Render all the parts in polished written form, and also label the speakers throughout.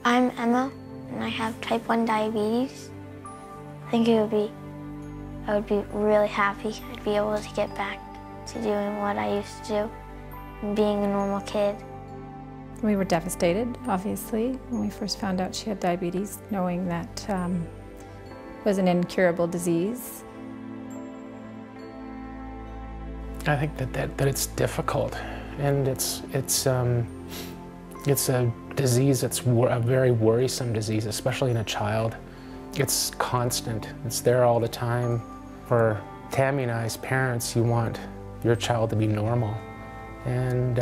Speaker 1: I'm Emma, and I have type 1 diabetes. I think I would be really happy. I'd be able to get back to doing what I used to do, and being a normal kid.
Speaker 2: We were devastated, obviously, when we first found out she had diabetes, knowing that it was an incurable disease.
Speaker 3: I think that it's difficult, and it's a disease that's a very worrisome disease, especially in a child. It's constant. It's there all the time. For Tammy and I, as parents, you want your child to be normal, and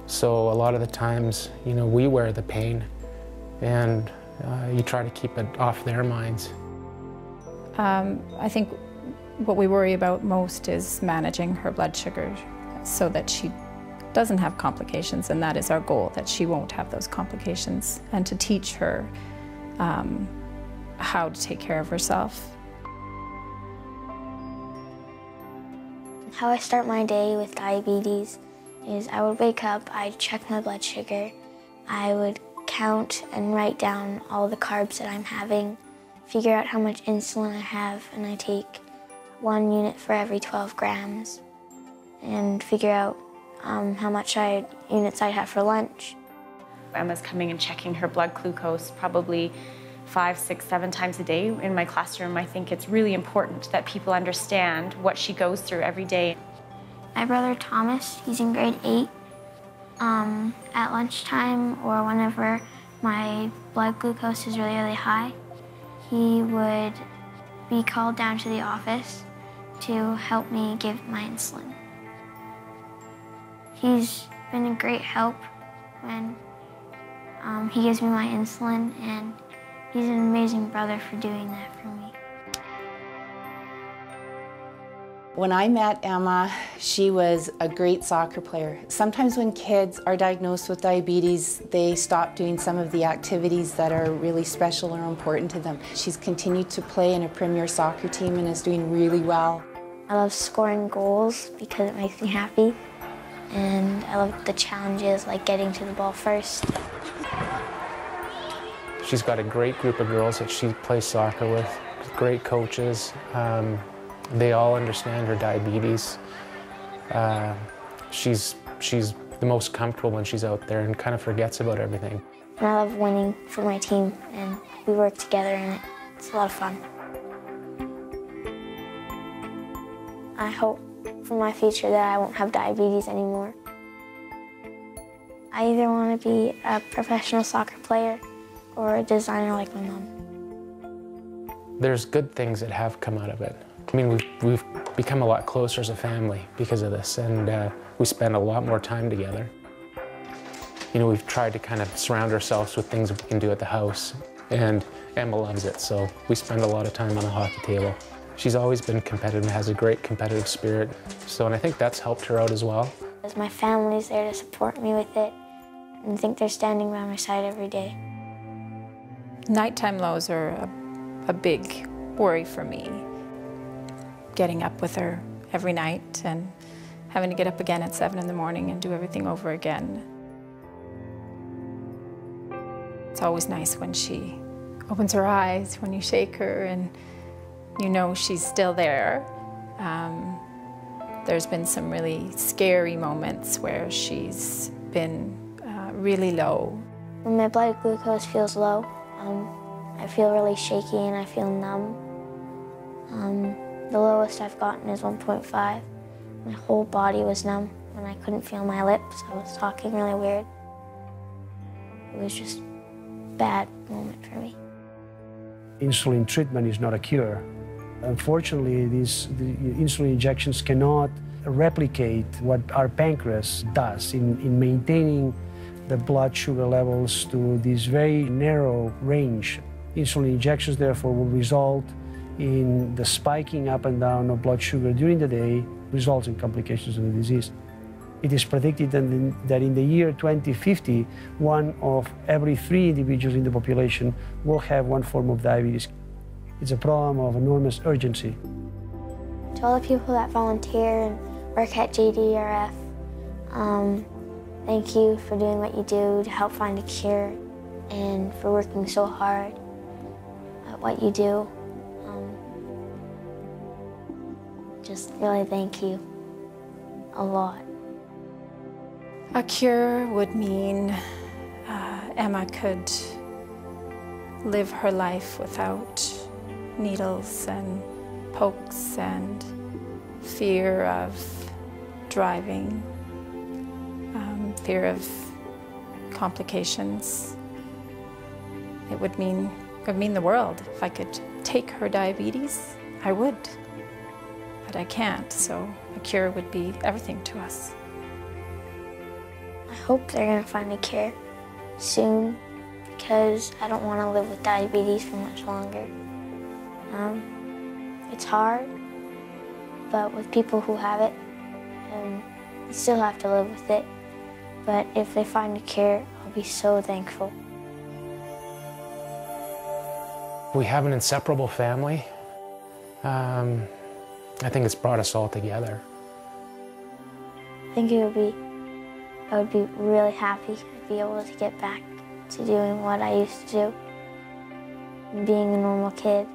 Speaker 3: so a lot of the times, you know, we wear the pain, and you try to keep it off their minds.
Speaker 2: I think what we worry about most is managing her blood sugar so that she doesn't have complications, and that is our goal, that she won't have those complications, and to teach her how to take care of herself.
Speaker 1: How I start my day with diabetes is I would wake up, I'd check my blood sugar, I would count and write down all the carbs that I'm having, figure out how much insulin I have, and I take 1 unit for every 12 grams, and figure out how much units I'd have for lunch.
Speaker 4: Emma's coming and checking her blood glucose probably 5, 6, 7 times a day in my classroom. I think it's really important that people understand what she goes through every day.
Speaker 1: My brother Thomas, he's in grade 8. At lunchtime or whenever my blood glucose is really, really high, he would be called down to the office to help me give my insulin. He's been a great help when he gives me my insulin, and he's an amazing brother for doing that for me.
Speaker 5: When I met Emma, she was a great soccer player. Sometimes when kids are diagnosed with diabetes, they stop doing some of the activities that are really special or important to them. She's continued to play in a premier soccer team and is doing really well.
Speaker 1: I love scoring goals because it makes me happy, and I love the challenges like getting to the ball first.
Speaker 3: She's got a great group of girls that she plays soccer with, great coaches. They all understand her diabetes. She's the most comfortable when she's out there and kind of forgets about everything.
Speaker 1: And I love winning for my team, and we work together, and it's a lot of fun. I hope for my future that I won't have diabetes anymore. I either want to be a professional soccer player or a designer like my mom.
Speaker 3: There's good things that have come out of it. I mean, we've become a lot closer as a family because of this, and we spend a lot more time together. You know, we've tried to kind of surround ourselves with things we can do at the house, and Emma loves it, so we spend a lot of time on the hockey table. She's always been competitive and has a great competitive spirit, and I think that's helped her out as well.
Speaker 1: My family's there to support me with it, and I think they're standing by my side every day.
Speaker 2: Nighttime lows are a big worry for me. Getting up with her every night and having to get up again at 7 in the morning and do everything over again. It's always nice when she opens her eyes, when you shake her and you know she's still there. There's been some really scary moments where she's been really low.
Speaker 1: When my blood glucose feels low, I feel really shaky and I feel numb. The lowest I've gotten is 1.5. My whole body was numb and I couldn't feel my lips. I was talking really weird. It was just a bad moment for me.
Speaker 6: Insulin treatment is not a cure. Unfortunately, the insulin injections cannot replicate what our pancreas does in maintaining the blood sugar levels to this very narrow range. Insulin injections, therefore, will result in the spiking up and down of blood sugar during the day, results in complications of the disease. It is predicted that in the year 2050, 1 of every 3 individuals in the population will have one form of diabetes. It's a problem of enormous urgency.
Speaker 1: To all the people that volunteer and work at JDRF, thank you for doing what you do to help find a cure and for working so hard at what you do. Just really thank you a lot.
Speaker 2: A cure would mean Emma could live her life without needles and pokes and fear of driving, fear of complications. It would mean the world. If I could take her diabetes, I would. But I can't, so a cure would be everything to us.
Speaker 1: I hope they're going to find a cure soon, because I don't want to live with diabetes for much longer. It's hard, but with people who have it, you still have to live with it. But if they find a cure, I'll be so thankful.
Speaker 3: We have an inseparable family. I think it's brought us all together.
Speaker 1: I think I would be really happy to be able to get back to doing what I used to do, and being a normal kid.